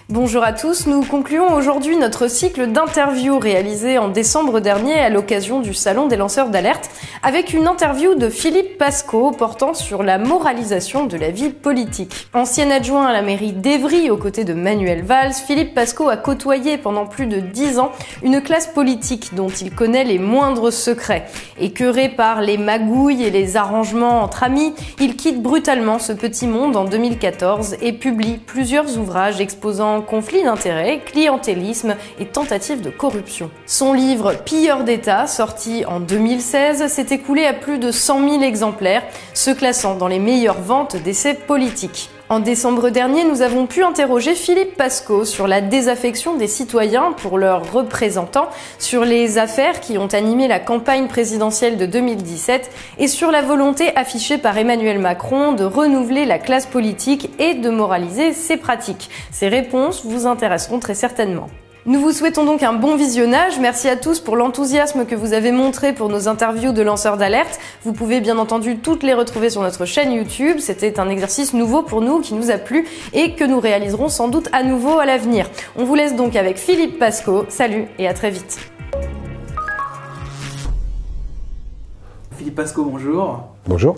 Bonjour à tous, nous concluons aujourd'hui notre cycle d'interviews réalisé en décembre dernier à l'occasion du Salon des lanceurs d'alerte avec une interview de Philippe Pascot portant sur la moralisation de la vie politique. Ancien adjoint à la mairie d'Évry aux côtés de Manuel Valls, Philippe Pascot a côtoyé pendant plus de 10 ans une classe politique dont il connaît les moindres secrets. Écœuré par les magouilles et les arrangements entre amis, il quitte brutalement ce petit monde en 2014 et publie plusieurs ouvrages exposant conflits d'intérêts, clientélisme et tentatives de corruption. Son livre Pilleurs d'État, sorti en 2016, s'est écoulé à plus de 100 000 exemplaires, se classant dans les meilleures ventes d'essais politiques. En décembre dernier, nous avons pu interroger Philippe Pascot sur la désaffection des citoyens pour leurs représentants, sur les affaires qui ont animé la campagne présidentielle de 2017 et sur la volonté affichée par Emmanuel Macron de renouveler la classe politique et de moraliser ses pratiques. Ces réponses vous intéresseront très certainement. Nous vous souhaitons donc un bon visionnage. Merci à tous pour l'enthousiasme que vous avez montré pour nos interviews de lanceurs d'alerte. Vous pouvez bien entendu toutes les retrouver sur notre chaîne YouTube. C'était un exercice nouveau pour nous qui nous a plu et que nous réaliserons sans doute à nouveau à l'avenir. On vous laisse donc avec Philippe Pascot. Salut et à très vite. Philippe Pascot, bonjour. Bonjour.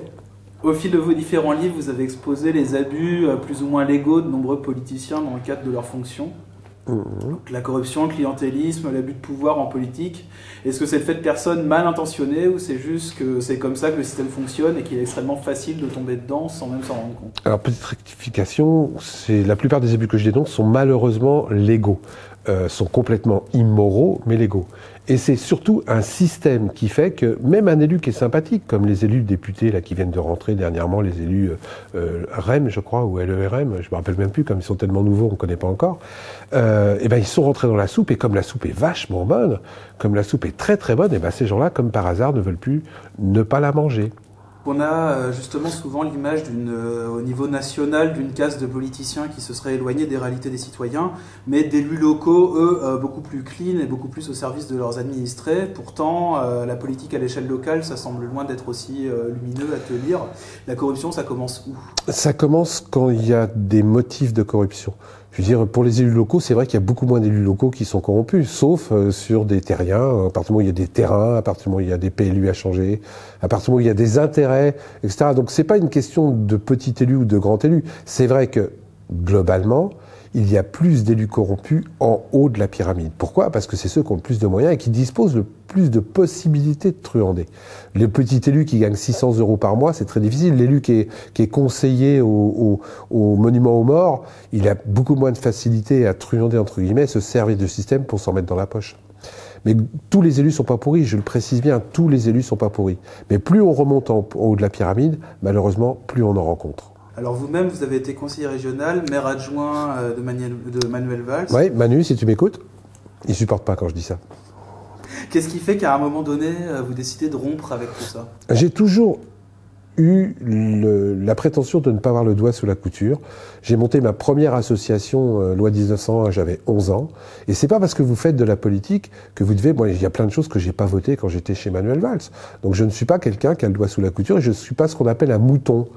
Au fil de vos différents livres, vous avez exposé les abus plus ou moins légaux de nombreux politiciens dans le cadre de leurs fonctions. Donc, la corruption, le clientélisme, l'abus de pouvoir en politique. Est-ce que c'est le fait de personnes mal intentionnées ou c'est juste que c'est comme ça que le système fonctionne et qu'il est extrêmement facile de tomber dedans sans même s'en rendre compte? Alors, petite rectification, la plupart des abus que je dénonce sont malheureusement légaux. Sont complètement immoraux, mais légaux. Et c'est surtout un système qui fait que même un élu qui est sympathique, comme les élus députés là qui viennent de rentrer dernièrement, les élus REM, je crois, ou LERM, je me rappelle même plus, comme ils sont tellement nouveaux, on ne connaît pas encore, et ben ils sont rentrés dans la soupe, et comme la soupe est vachement bonne, comme la soupe est très très bonne, et ben ces gens-là, comme par hasard, ne veulent plus ne pas la manger. On a justement souvent l'image au niveau national d'une caste de politiciens qui se seraient éloignés des réalités des citoyens, mais d'élus locaux, eux, beaucoup plus clean et beaucoup plus au service de leurs administrés. Pourtant, la politique à l'échelle locale, ça semble loin d'être aussi lumineux à te lire. La corruption, ça commence où? Ça commence quand il y a des motifs de corruption. Je veux dire, pour les élus locaux, c'est vrai qu'il y a beaucoup moins d'élus locaux qui sont corrompus, sauf sur des terriens, à partir du moment où il y a des terrains, à partir du moment où il y a des PLU à changer, à partir du moment où il y a des intérêts, etc. Donc c'est pas une question de petit élu ou de grand élu. C'est vrai que, globalement, il y a plus d'élus corrompus en haut de la pyramide. Pourquoi? Parce que c'est ceux qui ont le plus de moyens et qui disposent le plus de possibilités de truander. Le petit élu qui gagne 600 € par mois, c'est très difficile. L'élu qui est conseiller au monument aux morts, il a beaucoup moins de facilité à truander, entre guillemets, se servir du système pour s'en mettre dans la poche. Mais tous les élus sont pas pourris, je le précise bien, tous les élus sont pas pourris. Mais plus on remonte en haut de la pyramide, malheureusement, plus on en rencontre. Alors vous-même, vous avez été conseiller régional, maire adjoint de Manuel Valls. Oui, Manu, si tu m'écoutes, il supporte pas quand je dis ça. Qu'est-ce qui fait qu'à un moment donné, vous décidez de rompre avec tout ça? J'ai toujours eu la prétention de ne pas avoir le doigt sous la couture. J'ai monté ma première association loi 1901, j'avais 11 ans. Et c'est pas parce que vous faites de la politique que vous devez... Moi, il y a plein de choses que j'ai pas votées quand j'étais chez Manuel Valls. Donc je ne suis pas quelqu'un qui a le doigt sous la couture et je ne suis pas ce qu'on appelle un mouton.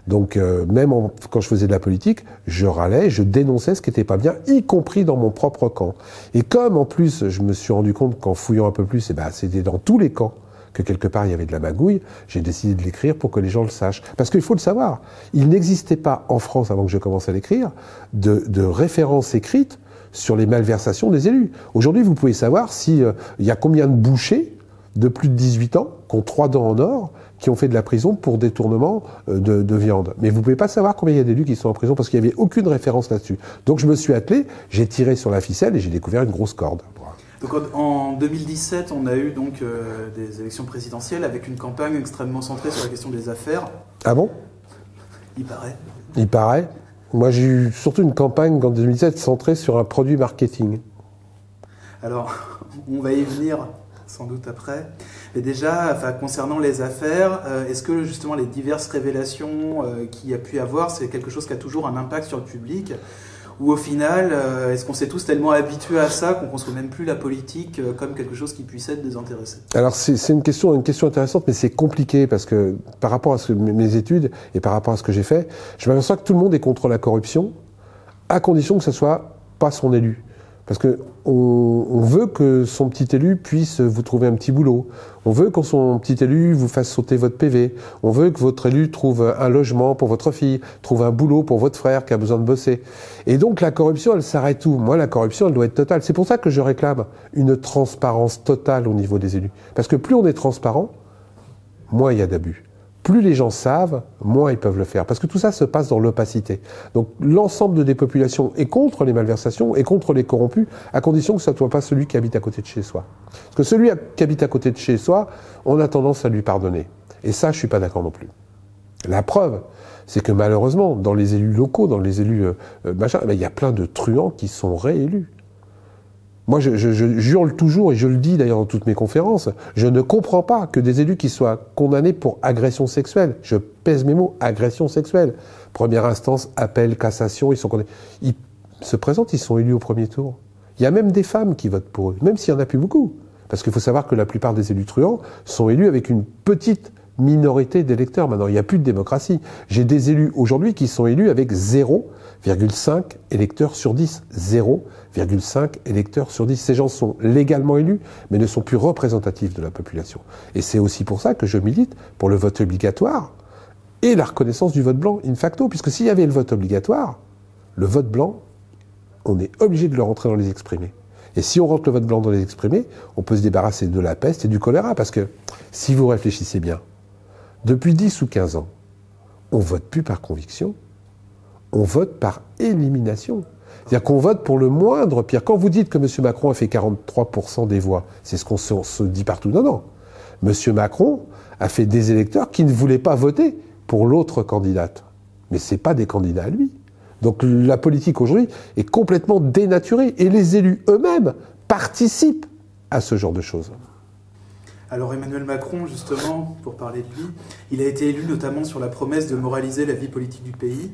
Donc même quand je faisais de la politique, je râlais, je dénonçais ce qui n'était pas bien, y compris dans mon propre camp. Et comme en plus, je me suis rendu compte qu'en fouillant un peu plus, c'était dans tous les camps que quelque part il y avait de la magouille, j'ai décidé de l'écrire pour que les gens le sachent. Parce qu'il faut le savoir, il n'existait pas en France, avant que je commence à l'écrire, de références écrites sur les malversations des élus. Aujourd'hui, vous pouvez savoir il y a combien de bouchers de plus de 18 ans, qui ont 3 dents en or, qui ont fait de la prison pour détournement de viande. Mais vous ne pouvez pas savoir combien il y a d'élus qui sont en prison parce qu'il n'y avait aucune référence là-dessus. Donc je me suis attelé, j'ai tiré sur la ficelle et j'ai découvert une grosse corde. Donc en 2017, on a eu donc des élections présidentielles avec une campagne extrêmement centrée sur la question des affaires. Ah bon? Il paraît. Il paraît. Moi, j'ai eu surtout une campagne en 2017 centrée sur un produit marketing. Alors, on va y venir sans doute après. Mais déjà, concernant les affaires, est-ce que justement les diverses révélations qu'il y a pu avoir, c'est quelque chose qui a toujours un impact sur le public? Ou au final, est-ce qu'on s'est tous tellement habitués à ça qu'on ne construit même plus la politique comme quelque chose qui puisse être désintéressé? Alors c'est une question intéressante, mais c'est compliqué parce que par rapport à mes études et par rapport à ce que j'ai fait, je m'aperçois que tout le monde est contre la corruption, à condition que ça soit pas son élu. Parce que on veut que son petit élu puisse vous trouver un petit boulot. On veut que son petit élu vous fasse sauter votre PV. On veut que votre élu trouve un logement pour votre fille, trouve un boulot pour votre frère qui a besoin de bosser. Et donc la corruption, elle s'arrête où? Moi, la corruption, elle doit être totale. C'est pour ça que je réclame une transparence totale au niveau des élus. Parce que plus on est transparent, moins il y a d'abus. Plus les gens savent, moins ils peuvent le faire. Parce que tout ça se passe dans l'opacité. Donc l'ensemble des populations est contre les malversations et contre les corrompus, à condition que ce ne soit pas celui qui habite à côté de chez soi. Parce que celui qui habite à côté de chez soi, on a tendance à lui pardonner. Et ça, je ne suis pas d'accord non plus. La preuve, c'est que malheureusement, dans les élus locaux, dans les élus il y a plein de truands qui sont réélus. Moi, je hurle toujours, et je le dis d'ailleurs dans toutes mes conférences, je ne comprends pas que des élus qui soient condamnés pour agression sexuelle, je pèse mes mots, agression sexuelle, première instance, appel, cassation, ils sont condamnés. Ils se présentent, ils sont élus au premier tour. Il y a même des femmes qui votent pour eux, même s'il n'y en a plus beaucoup. Parce qu'il faut savoir que la plupart des élus truands sont élus avec une petite minorité d'électeurs. Maintenant, il n'y a plus de démocratie. J'ai des élus aujourd'hui qui sont élus avec 0,5 électeurs sur 10. 0,5 électeurs sur 10. Ces gens sont légalement élus, mais ne sont plus représentatifs de la population. Et c'est aussi pour ça que je milite pour le vote obligatoire et la reconnaissance du vote blanc in facto. Puisque s'il y avait le vote obligatoire, le vote blanc, on est obligé de le rentrer dans les exprimés. Et si on rentre le vote blanc dans les exprimés, on peut se débarrasser de la peste et du choléra. Parce que si vous réfléchissez bien, depuis 10 ou 15 ans, on ne vote plus par conviction, on vote par élimination. C'est-à-dire qu'on vote pour le moindre pire. Quand vous dites que M. Macron a fait 43% des voix, c'est ce qu'on se dit partout. Non, non. M. Macron a fait des électeurs qui ne voulaient pas voter pour l'autre candidate. Mais ce n'est pas des candidats à lui. Donc la politique aujourd'hui est complètement dénaturée. Et les élus eux-mêmes participent à ce genre de choses. Alors Emmanuel Macron, justement, pour parler de lui, il a été élu notamment sur la promesse de moraliser la vie politique du pays,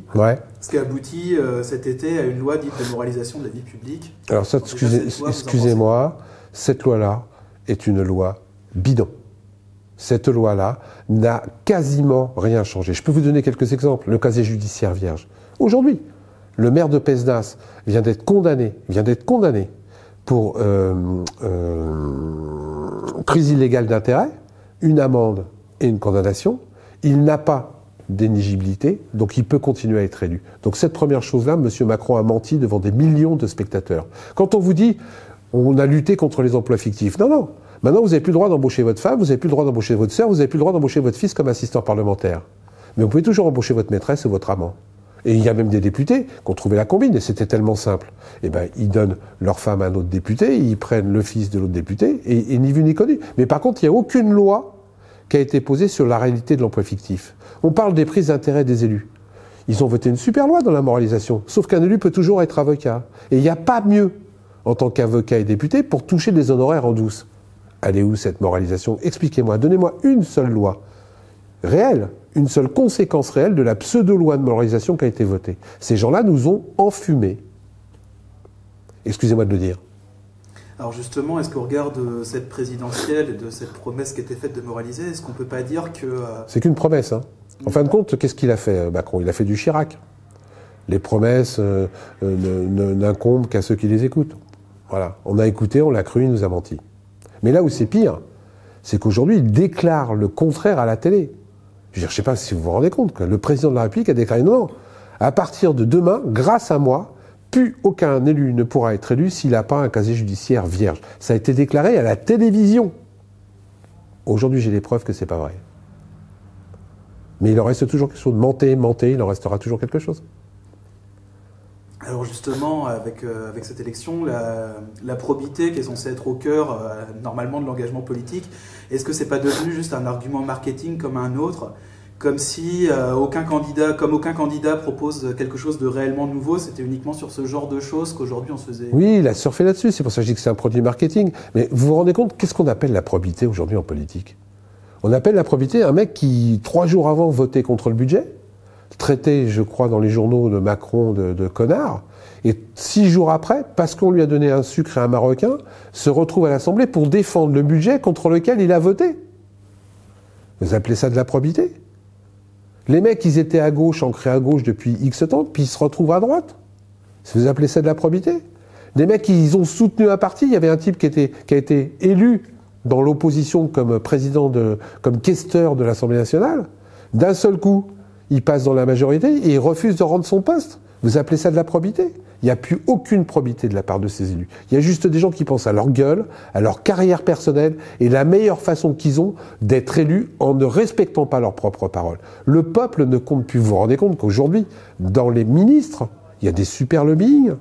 ce qui a abouti cet été à une loi dite de moralisation de la vie publique. Alors ça, excusez-moi, cette loi-là est une loi bidon. Cette loi-là n'a quasiment rien changé. Je peux vous donner quelques exemples. Le casier judiciaire vierge. Aujourd'hui, le maire de Pézenas vient d'être condamné pour prise illégale d'intérêt, une amende et une condamnation. Il n'a pas d'éligibilité, donc il peut continuer à être élu. Donc cette première chose-là, M. Macron a menti devant des millions de spectateurs. Quand on vous dit on a lutté contre les emplois fictifs, non, non. Maintenant, vous n'avez plus le droit d'embaucher votre femme, vous n'avez plus le droit d'embaucher votre sœur, vous n'avez plus le droit d'embaucher votre fils comme assistant parlementaire. Mais vous pouvez toujours embaucher votre maîtresse ou votre amant. Et il y a même des députés qui ont trouvé la combine, et c'était tellement simple. Eh ben, ils donnent leur femme à un autre député, ils prennent le fils de l'autre député, et ni vu ni connu. Mais par contre, il n'y a aucune loi qui a été posée sur la réalité de l'emploi fictif. On parle des prises d'intérêt des élus. Ils ont voté une super loi dans la moralisation, sauf qu'un élu peut toujours être avocat. Et il n'y a pas mieux, en tant qu'avocat et député, pour toucher des honoraires en douce. Elle est où cette moralisation? Expliquez-moi, donnez-moi une seule loi réelle, une seule conséquence réelle de la pseudo-loi de moralisation qui a été votée. Ces gens-là nous ont enfumés. Excusez-moi de le dire. Alors justement, est-ce qu'au regard de cette présidentielle et de cette promesse qui était faite de moraliser, est-ce qu'on ne peut pas dire que... C'est qu'une promesse. Hein. En fin de compte, qu'est-ce qu'il a fait, Macron? Il a fait du Chirac. Les promesses n'incombent qu'à ceux qui les écoutent. Voilà. On a écouté, on l'a cru, il nous a menti. Mais là où c'est pire, c'est qu'aujourd'hui, il déclare le contraire à la télé. Je ne sais pas si vous vous rendez compte que le président de la République a déclaré non, à partir de demain, grâce à moi, plus aucun élu ne pourra être élu s'il n'a pas un casier judiciaire vierge. Ça a été déclaré à la télévision. Aujourd'hui, j'ai les preuves que c'est pas vrai. Mais il en reste toujours quelque chose. Mentez, il en restera toujours quelque chose. Alors justement, avec cette élection, la probité qui est censée être au cœur normalement de l'engagement politique, est-ce que c'est pas devenu juste un argument marketing comme un autre, comme si aucun candidat propose quelque chose de réellement nouveau, c'était uniquement sur ce genre de choses qu'aujourd'hui on se faisait... Oui, il a surfé là-dessus, c'est pour ça que je dis que c'est un produit marketing. Mais vous vous rendez compte, qu'est-ce qu'on appelle la probité aujourd'hui en politique? On appelle la probité un mec qui, 3 jours avant, votait contre le budget, traité, je crois, dans les journaux de Macron de connard, et 6 jours après, parce qu'on lui a donné un sucre à un Marocain, se retrouve à l'Assemblée pour défendre le budget contre lequel il a voté. Vous appelez ça de la probité? Les mecs, ils étaient à gauche, ancrés à gauche depuis X temps, puis ils se retrouvent à droite. Vous appelez ça de la probité? Des mecs qui ont soutenu un parti. Il y avait un type qui a été élu dans l'opposition comme comme questeur de l'Assemblée nationale. D'un seul coup, il passe dans la majorité et il refuse de rendre son poste. Vous appelez ça de la probité? Il n'y a plus aucune probité de la part de ces élus. Il y a juste des gens qui pensent à leur gueule, à leur carrière personnelle et la meilleure façon qu'ils ont d'être élus en ne respectant pas leurs propres paroles. Le peuple ne compte plus. Vous vous rendez compte qu'aujourd'hui, dans les ministres, il y a des super lobbying.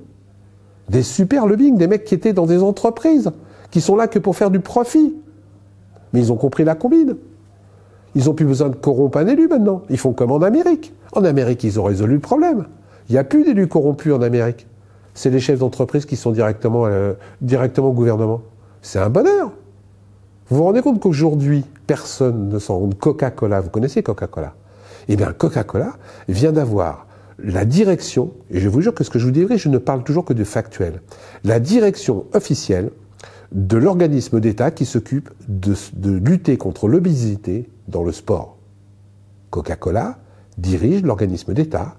Des super lobbying, des mecs qui étaient dans des entreprises, qui sont là que pour faire du profit. Mais ils ont compris la combine. Ils n'ont plus besoin de corrompre un élu maintenant. Ils font comme en Amérique. En Amérique, ils ont résolu le problème. Il n'y a plus d'élus corrompus en Amérique. C'est les chefs d'entreprise qui sont directement au gouvernement. C'est un bonheur. Vous vous rendez compte qu'aujourd'hui, personne ne s'en rend. Coca-Cola, vous connaissez Coca-Cola? Eh bien, Coca-Cola vient d'avoir la direction, et je vous jure que ce que je vous dirai, je ne parle toujours que de factuel, la direction officielle de l'organisme d'État qui s'occupe de lutter contre l'obésité dans le sport. Coca-Cola dirige l'organisme d'État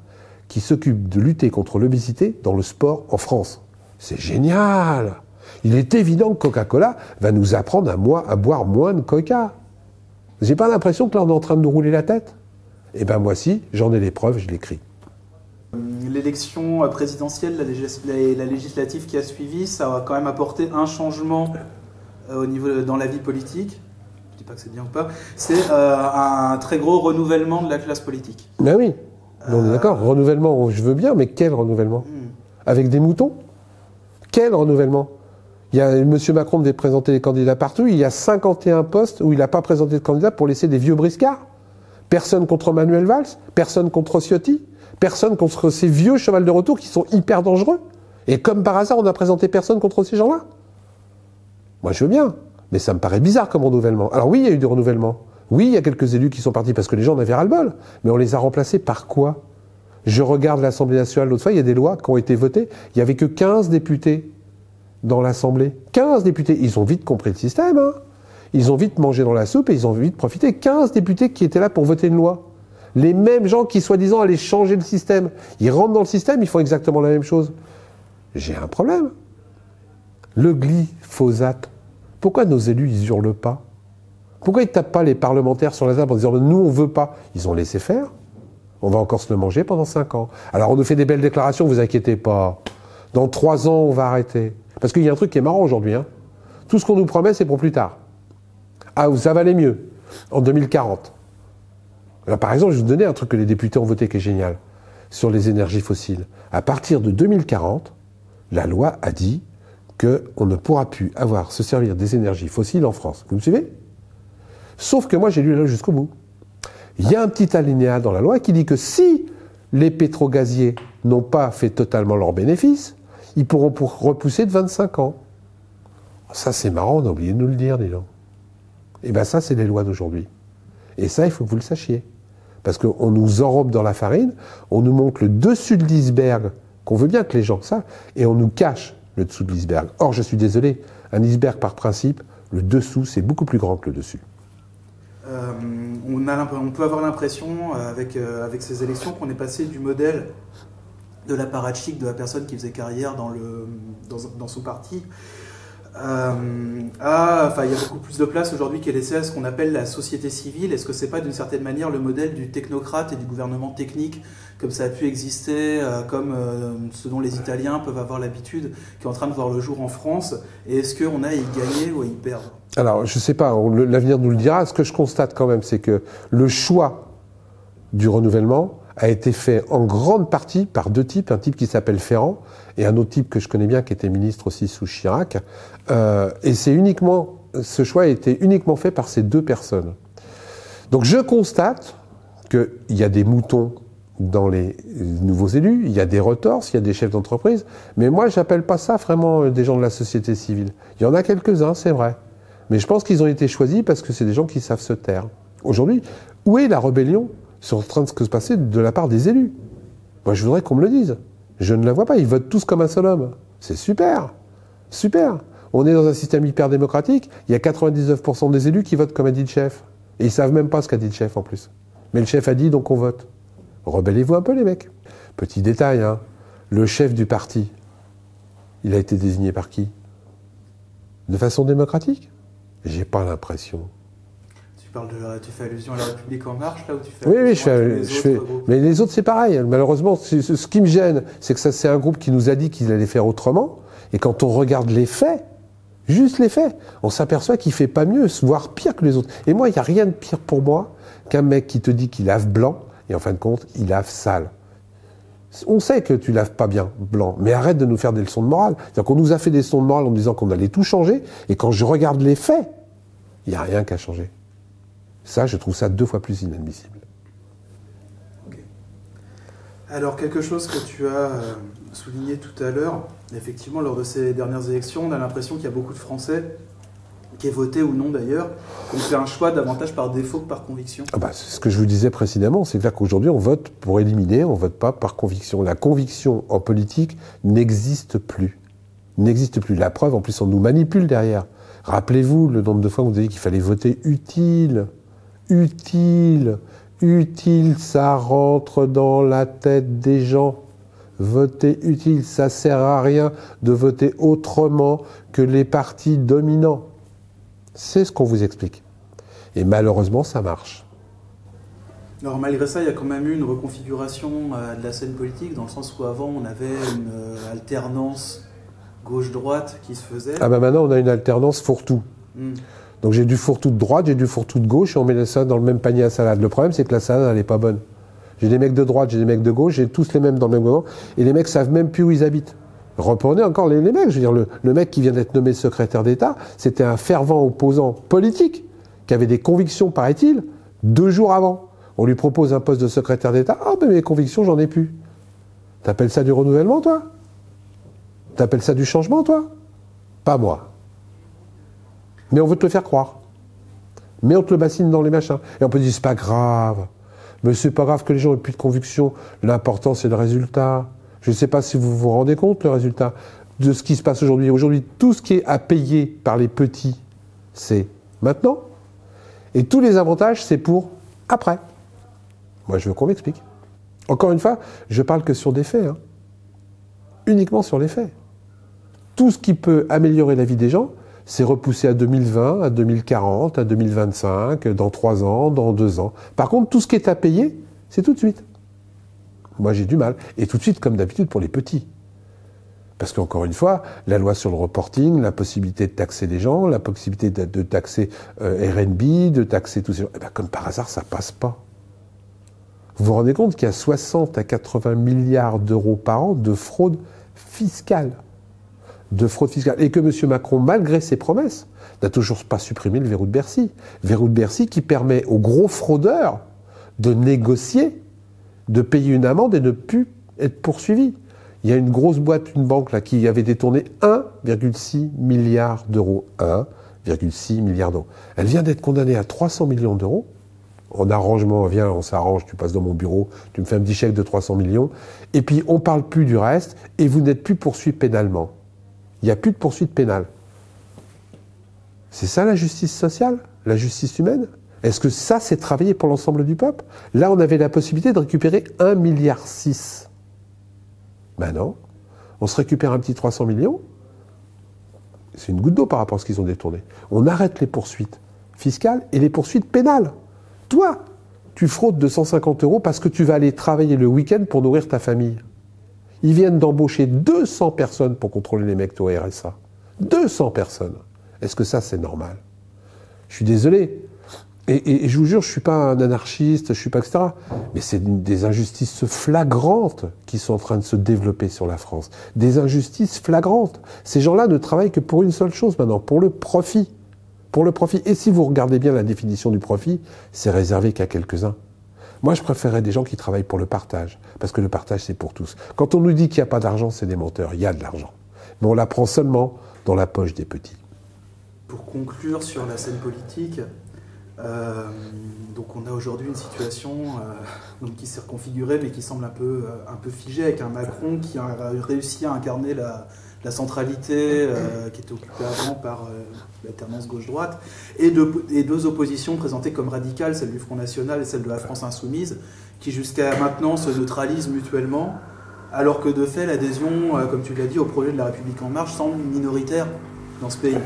qui s'occupe de lutter contre l'obésité dans le sport en France. C'est génial! Il est évident que Coca-Cola va nous apprendre à boire moins de Coca. J'ai pas l'impression que là on est en train de nous rouler la tête? Eh ben moi si, j'en ai les preuves, je l'écris. L'élection présidentielle, la législative qui a suivi, ça a quand même apporté un changement dans la vie politique. Je ne dis pas que c'est bien ou pas. C'est un très gros renouvellement de la classe politique. Ben oui, on est d'accord. Renouvellement, je veux bien, mais quel renouvellement? Avec des moutons? Quel renouvellement? Il y a M. Macron devait présenter les candidats partout. Il y a 51 postes où il n'a pas présenté de candidat pour laisser des vieux briscards. Personne contre Manuel Valls, personne contre Ciotti. Personne contre ces vieux chevals de retour qui sont hyper dangereux. Et comme par hasard, on n'a présenté personne contre ces gens-là. Moi, je veux bien. Mais ça me paraît bizarre comme renouvellement. Alors oui, il y a eu des renouvellements. Oui, il y a quelques élus qui sont partis parce que les gens en avaient ras-le-bol. Mais on les a remplacés par quoi? Je regarde l'Assemblée nationale l'autre fois, il y a des lois qui ont été votées. Il n'y avait que 15 députés dans l'Assemblée. 15 députés. Ils ont vite compris le système. Hein. Ils ont vite mangé dans la soupe et ils ont vite profité. 15 députés qui étaient là pour voter une loi. Les mêmes gens qui, soi-disant, allaient changer le système. Ils rentrent dans le système, ils font exactement la même chose. J'ai un problème. Le glyphosate. Pourquoi nos élus, ils hurlent pas? Pourquoi ils ne tapent pas les parlementaires sur la table en disant « nous, on ne veut pas ». Ils ont laissé faire. On va encore se le manger pendant 5 ans. Alors, on nous fait des belles déclarations, vous inquiétez pas. Dans 3 ans, on va arrêter. Parce qu'il y a un truc qui est marrant aujourd'hui. Hein. Tout ce qu'on nous promet, c'est pour plus tard. Ah, ça va aller mieux. En 2040. Alors, par exemple, je vais vous donner un truc que les députés ont voté qui est génial, sur les énergies fossiles. À partir de 2040, la loi a dit qu'on ne pourra plus se servir des énergies fossiles en France. Vous me suivez? Sauf que moi, j'ai lu la loi jusqu'au bout. Il y a un petit alinéa dans la loi qui dit que si les pétrogaziers n'ont pas fait totalement leurs bénéfices, ils pourront repousser de 25 ans. Ça, c'est marrant, on a oublié de nous le dire, dis donc. Et bien ça, c'est les lois d'aujourd'hui. Et ça, il faut que vous le sachiez. Parce qu'on nous enrobe dans la farine, on nous montre le dessus de l'iceberg, qu'on veut bien que les gens savent, et on nous cache le dessous de l'iceberg. Or, je suis désolé, un iceberg par principe, le dessous, c'est beaucoup plus grand que le dessus. On peut avoir l'impression, avec ces élections, qu'on est passé du modèle de l'apparatchik, de la personne qui faisait carrière dans son parti, il y a beaucoup plus de place aujourd'hui qui est laissée à ce qu'on appelle la société civile. Est-ce que c'est pas d'une certaine manière le modèle du technocrate et du gouvernement technique, comme ça a pu exister, comme ce dont les Italiens peuvent avoir l'habitude, qui est en train de voir le jour en France? Et est-ce qu'on a à y gagner ou à y perdre? Alors, je sais pas, l'avenir nous le dira. Ce que je constate quand même, c'est que le choix du renouvellement a été fait en grande partie par 2 types, un type qui s'appelle Ferrand et un autre type que je connais bien qui était ministre aussi sous Chirac. Et ce choix a été uniquement fait par ces 2 personnes. Donc je constate qu'il y a des moutons dans les nouveaux élus, il y a des retorses, il y a des chefs d'entreprise, mais moi j'appelle pas ça vraiment des gens de la société civile. Il y en a quelques-uns, c'est vrai. Mais je pense qu'ils ont été choisis parce que c'est des gens qui savent se taire. Aujourd'hui, où est la rébellion sur en train de se passer de la part des élus? Moi, je voudrais qu'on me le dise. Je ne la vois pas. Ils votent tous comme un seul homme. C'est super. Super. On est dans un système hyper démocratique. Il y a 99% des élus qui votent comme a dit le chef. Et ils savent même pas ce qu'a dit le chef, en plus. Mais le chef a dit, donc on vote. Rebellez-vous un peu, les mecs. Petit détail, hein. Le chef du parti, Il a été désigné par qui? De façon démocratique? J'ai pas l'impression. Tu fais allusion à la République En Marche, là, où tu fais Oui, allusion à tous les je autres fais. groupes? Mais les autres, c'est pareil. Malheureusement, ce qui me gêne, c'est que ça, c'est un groupe qui nous a dit qu'il allait faire autrement. Et quand on regarde les faits, juste les faits, on s'aperçoit qu'il fait pas mieux, voire pire que les autres. Et moi, il n'y a rien de pire pour moi qu'un mec qui te dit qu'il lave blanc, et en fin de compte, il lave sale. On sait que tu laves pas bien blanc, mais arrête de nous faire des leçons de morale. C'est-à-dire qu'on nous a fait des leçons de morale en disant qu'on allait tout changer, et quand je regarde les faits, il n'y a rien qu'à changer. Ça, je trouve ça 2 fois plus inadmissible. Okay. Alors, quelque chose que tu as souligné tout à l'heure, effectivement, lors de ces dernières élections, on a l'impression qu'il y a beaucoup de Français qui aient voté ou non d'ailleurs, qui ont fait un choix davantage par défaut que par conviction. C'est ce que je vous disais précédemment, c'est clair qu'aujourd'hui, on vote pour éliminer, on ne vote pas par conviction. La conviction en politique n'existe plus. N'existe plus. La preuve, en plus, on nous manipule derrière. Rappelez-vous le nombre de fois où on nous a dit qu'il fallait voter utile. Utile, ça rentre dans la tête des gens. Voter utile, ça sert à rien de voter autrement que les partis dominants. C'est ce qu'on vous explique. Et malheureusement, ça marche. Alors malgré ça, il y a quand même eu une reconfiguration de la scène politique, dans le sens où avant, on avait une alternance gauche-droite qui se faisait. Ah ben maintenant, on a une alternance fourre-tout. Donc j'ai du fourre-tout de droite, j'ai du fourre-tout de gauche, et on met ça dans le même panier à salade. Le problème, c'est que la salade, elle n'est pas bonne. J'ai des mecs de droite, j'ai des mecs de gauche, j'ai tous les mêmes dans le même moment, et les mecs savent même plus où ils habitent. Reprenez encore les mecs, je veux dire, le mec qui vient d'être nommé secrétaire d'État, c'était un fervent opposant politique, qui avait des convictions, paraît-il, 2 jours avant. On lui propose un poste de secrétaire d'État, ah ben mes convictions, j'en ai plus. T'appelles ça du renouvellement, toi? T'appelles ça du changement, toi? Pas moi. Mais on veut te le faire croire. Mais on te le bassine dans les machins. Et on peut dire, c'est pas grave. Mais c'est pas grave que les gens aient plus de conviction. L'important, c'est le résultat. Je ne sais pas si vous vous rendez compte, le résultat de ce qui se passe aujourd'hui. Aujourd'hui, tout ce qui est à payer par les petits, c'est maintenant. Et tous les avantages, c'est pour après. Moi, je veux qu'on m'explique. Encore une fois, je parle que sur des faits. Uniquement sur les faits. Tout ce qui peut améliorer la vie des gens, c'est repoussé à 2020, à 2040, à 2025, dans 3 ans, dans 2 ans. Par contre, tout ce qui est à payer, c'est tout de suite. Moi, j'ai du mal. Et tout de suite, comme d'habitude, pour les petits. Parce qu'encore une fois, la loi sur le reporting, la possibilité de taxer les gens, la possibilité de taxer RNB, de taxer tous ces gens, comme par hasard, ça passe pas. Vous vous rendez compte qu'il y a 60 à 80 milliards d'euros par an de fraude fiscale. Et que M. Macron, malgré ses promesses, n'a toujours pas supprimé le verrou de Bercy. Verrou de Bercy qui permet aux gros fraudeurs de négocier, de payer une amende et de ne plus être poursuivis. Il y a une grosse boîte, une banque là, qui avait détourné 1,6 milliard d'euros. 1,6 milliard d'euros. Elle vient d'être condamnée à 300 millions d'euros. En arrangement, viens, on s'arrange, tu passes dans mon bureau, tu me fais un petit chèque de 300 millions. Et puis, on ne parle plus du reste et vous n'êtes plus poursuivi pénalement. Il n'y a plus de poursuite pénale. C'est ça la justice sociale? La justice humaine? Est-ce que ça, c'est travailler pour l'ensemble du peuple? Là, on avait la possibilité de récupérer 1,6 milliard. Ben non. On se récupère un petit 300 millions. C'est une goutte d'eau par rapport à ce qu'ils ont détourné. On arrête les poursuites fiscales et les poursuites pénales. Toi, tu fraudes 250 € parce que tu vas aller travailler le week-end pour nourrir ta famille. Ils viennent d'embaucher 200 personnes pour contrôler les mecs au RSA. 200 personnes. Est-ce que ça, c'est normal? Je suis désolé. Et je vous jure, je ne suis pas un anarchiste, je ne suis pas etc. Mais c'est des injustices flagrantes qui sont en train de se développer sur la France. Des injustices flagrantes. Ces gens-là ne travaillent que pour une seule chose maintenant, pour le profit. Pour le profit. Et si vous regardez bien la définition du profit, c'est réservé qu'à quelques-uns. Moi, je préférerais des gens qui travaillent pour le partage, parce que le partage, c'est pour tous. Quand on nous dit qu'il n'y a pas d'argent, c'est des menteurs. Il y a de l'argent. Mais on la prend seulement dans la poche des petits. Pour conclure sur la scène politique, donc on a aujourd'hui une situation qui s'est reconfigurée, mais qui semble un peu figée, avec un Macron qui a réussi à incarner la centralité qui était occupée avant par l'alternance gauche-droite, et 2 oppositions présentées comme radicales, celle du Front National et celle de la France Insoumise, qui jusqu'à maintenant se neutralisent mutuellement. alors que de fait, l'adhésion, comme tu l'as dit, au projet de la République En Marche semble minoritaire dans ce pays.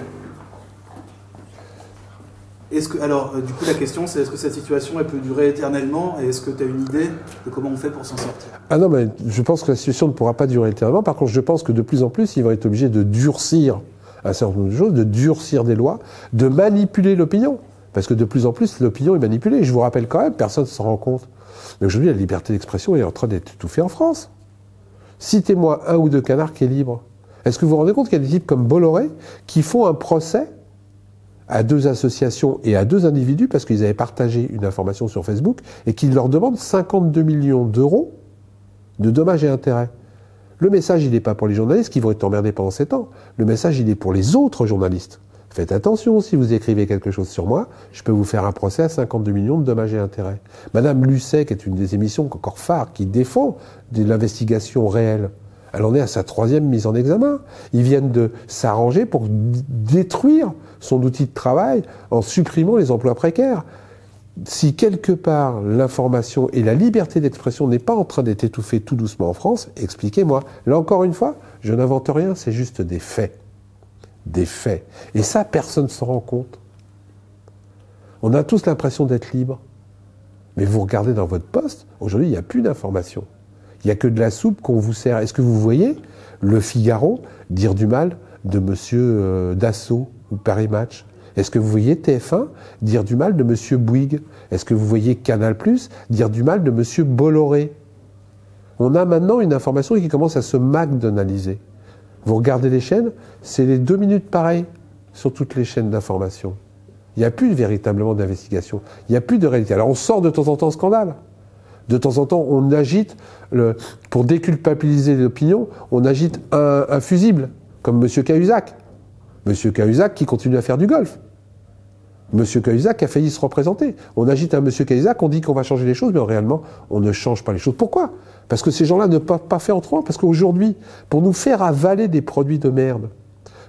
Alors, du coup, la question, c'est est-ce que cette situation elle peut durer éternellement et est-ce que tu as une idée de comment on fait pour s'en sortir? Ah non, mais je pense que la situation ne pourra pas durer éternellement. Par contre, je pense que de plus en plus, ils vont être obligés de durcir un certain nombre de choses, de durcir des lois, de manipuler l'opinion. Parce que de plus en plus, l'opinion est manipulée. Et je vous rappelle quand même, personne ne s'en rend compte. Mais aujourd'hui, la liberté d'expression est en train d'être étouffée en France. Citez-moi un ou deux canards qui est libre. Est-ce que vous vous rendez compte qu'il y a des types comme Bolloré qui font un procès à deux associations et à deux individus parce qu'ils avaient partagé une information sur Facebook et qui leur demandent 52 millions d'euros de dommages et intérêts. Le message, il n'est pas pour les journalistes qui vont être emmerdés pendant 7 ans. Le message, il est pour les autres journalistes. Faites attention, si vous écrivez quelque chose sur moi, je peux vous faire un procès à 52 millions de dommages et intérêts. Madame Lucet, qui est une des émissions encore phares, qui défend de l'investigation réelle, elle en est à sa 3e mise en examen. Ils viennent de s'arranger pour détruire son outil de travail en supprimant les emplois précaires. Si quelque part l'information et la liberté d'expression n'est pas en train d'être étouffée tout doucement en France, expliquez-moi. Là encore une fois, je n'invente rien, c'est juste des faits. Des faits. Et ça, personne ne s'en rend compte. On a tous l'impression d'être libre. Mais vous regardez dans votre poste, aujourd'hui, il n'y a plus d'information. Il n'y a que de la soupe qu'on vous sert. Est-ce que vous voyez Le Figaro dire du mal de monsieur Dassault ou Paris Match? Est-ce que vous voyez TF1 dire du mal de monsieur Bouygues? Est-ce que vous voyez Canal+ dire du mal de monsieur Bolloré? On a maintenant une information qui commence à se McDonaldiser. Vous regardez les chaînes, c'est les 2 minutes pareilles sur toutes les chaînes d'information. Il n'y a plus véritablement d'investigation. Il n'y a plus de réalité. Alors on sort de temps en temps scandale. De temps en temps, on agite, pour déculpabiliser l'opinion, on agite un fusible, comme M. Cahuzac. M. Cahuzac qui continue à faire du golf. M. Cahuzac a failli se représenter. On agite un M. Cahuzac, on dit qu'on va changer les choses, mais réellement, on ne change pas les choses. Pourquoi? Parce que ces gens-là ne peuvent pas faire autrement. Parce qu'aujourd'hui, pour nous faire avaler des produits de merde,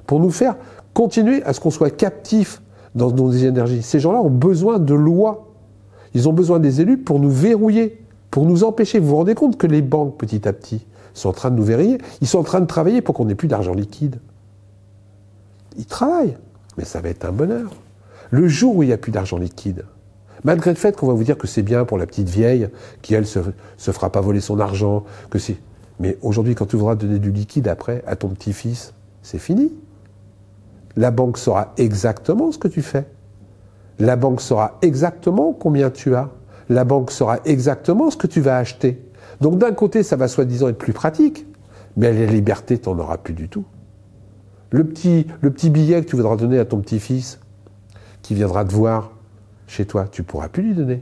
pour nous faire continuer à ce qu'on soit captif dans nos énergies, ces gens-là ont besoin de lois. Ils ont besoin des élus pour nous verrouiller, pour nous empêcher. Vous vous rendez compte que les banques, petit à petit, sont en train de nous verrouiller? Ils sont en train de travailler pour qu'on n'ait plus d'argent liquide. Ils travaillent, mais ça va être un bonheur. Le jour où il n'y a plus d'argent liquide, malgré le fait qu'on va vous dire que c'est bien pour la petite vieille, qui elle se fera pas voler son argent, que c'est... Mais aujourd'hui, quand tu voudras donner du liquide après à ton petit-fils, c'est fini. La banque saura exactement ce que tu fais. La banque saura exactement combien tu as. La banque saura exactement ce que tu vas acheter. Donc d'un côté, ça va soi-disant être plus pratique, mais la liberté, tu n'en auras plus du tout. Le petit billet que tu voudras donner à ton petit-fils, qui viendra te voir chez toi, tu ne pourras plus lui donner.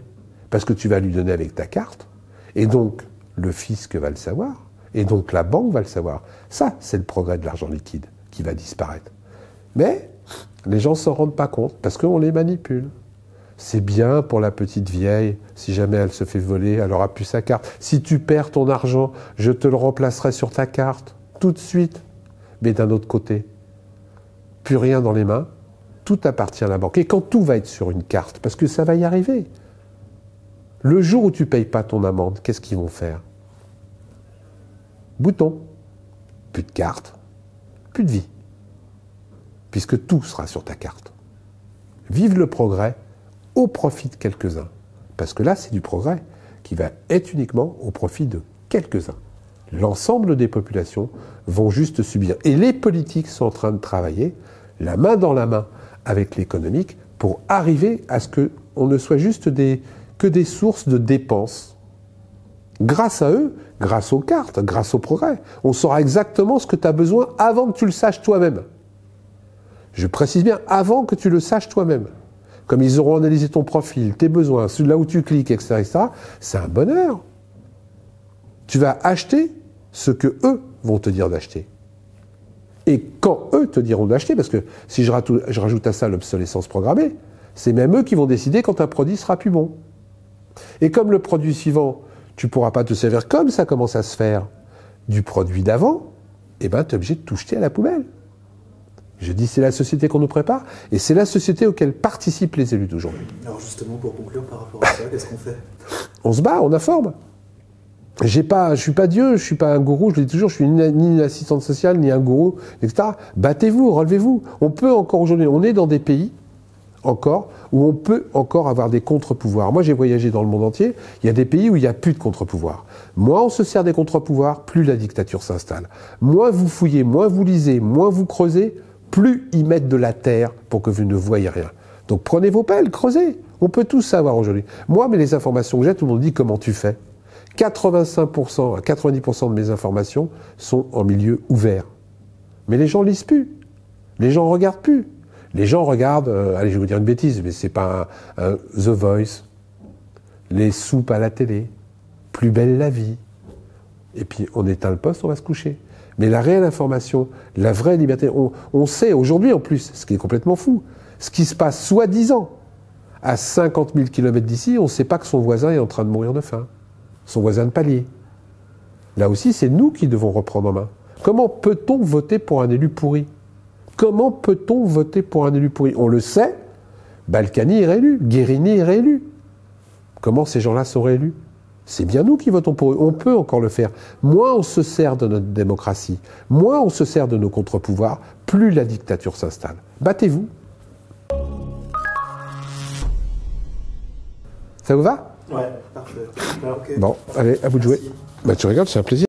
Parce que tu vas lui donner avec ta carte. Et donc, le fisc va le savoir. Et donc, la banque va le savoir. Ça, c'est le progrès de l'argent liquide qui va disparaître. Mais les gens ne s'en rendent pas compte parce qu'on les manipule. C'est bien pour la petite vieille. Si jamais elle se fait voler, elle n'aura plus sa carte. Si tu perds ton argent, je te le remplacerai sur ta carte. Tout de suite. Mais d'un autre côté, plus rien dans les mains. Tout appartient à la banque. Et quand tout va être sur une carte, parce que ça va y arriver, le jour où tu ne payes pas ton amende, qu'est-ce qu'ils vont faire? Bouton. Plus de carte, plus de vie. Puisque tout sera sur ta carte. Vive le progrès au profit de quelques-uns. Parce que là, c'est du progrès qui va être uniquement au profit de quelques-uns. L'ensemble des populations vont juste subir. Et les politiques sont en train de travailler, la main dans la main, avec l'économique pour arriver à ce qu'on ne soit juste que des sources de dépenses. Grâce à eux, grâce aux cartes, grâce au progrès, on saura exactement ce que tu as besoin avant que tu le saches toi-même. Je précise bien, avant que tu le saches toi-même. Comme ils auront analysé ton profil, tes besoins, là où tu cliques, etc., etc., c'est un bonheur. Tu vas acheter ce que eux vont te dire d'acheter. Et quand eux te diront d'acheter, parce que si je rajoute à ça l'obsolescence programmée, c'est même eux qui vont décider quand un produit sera plus bon. Et comme le produit suivant, tu ne pourras pas te servir comme ça commence à se faire du produit d'avant, eh ben, tu es obligé de tout jeter à la poubelle. Je dis c'est la société qu'on nous prépare, et c'est la société auquel participent les élus d'aujourd'hui. Alors justement, pour conclure par rapport à ça, qu'est-ce qu'on fait? On se bat, on informe. Je suis pas Dieu, je suis pas un gourou, je le dis toujours, je suis ni une assistante sociale, ni un gourou, etc. Battez-vous, relevez-vous. On peut encore aujourd'hui, on est dans des pays, encore, où on peut encore avoir des contre-pouvoirs. Moi, j'ai voyagé dans le monde entier, il y a des pays où il n'y a plus de contre-pouvoirs. Moins on se sert des contre-pouvoirs, plus la dictature s'installe. Moins vous fouillez, moins vous lisez, moins vous creusez, plus ils mettent de la terre pour que vous ne voyez rien. Donc prenez vos pelles, creusez. On peut tout savoir aujourd'hui. Moi, mais les informations que j'ai, tout le monde dit comment tu fais. 85% à 90% de mes informations sont en milieu ouvert. Mais les gens lisent plus. Les gens regardent plus. Les gens regardent, allez, je vais vous dire une bêtise, mais c'est pas The Voice, les soupes à la télé, Plus belle la vie. Et puis on éteint le poste, on va se coucher. Mais la réelle information, la vraie liberté, on sait aujourd'hui en plus, ce qui est complètement fou, ce qui se passe soi-disant à 50 000 km d'ici, on ne sait pas que son voisin est en train de mourir de faim. Son voisin de palier. Là aussi, c'est nous qui devons reprendre en main. Comment peut-on voter pour un élu pourri? Comment peut-on voter pour un élu pourri? On le sait, Balkany est réélu, Guérini est réélu. Comment ces gens-là sont réélus? C'est bien nous qui votons pour eux. On peut encore le faire. Moins on se sert de notre démocratie, moins on se sert de nos contre-pouvoirs, plus la dictature s'installe. Battez-vous. Ça vous va? Ouais, parfait. Okay. Bon, allez, à vous de jouer. Bah, tu regardes, c'est un plaisir.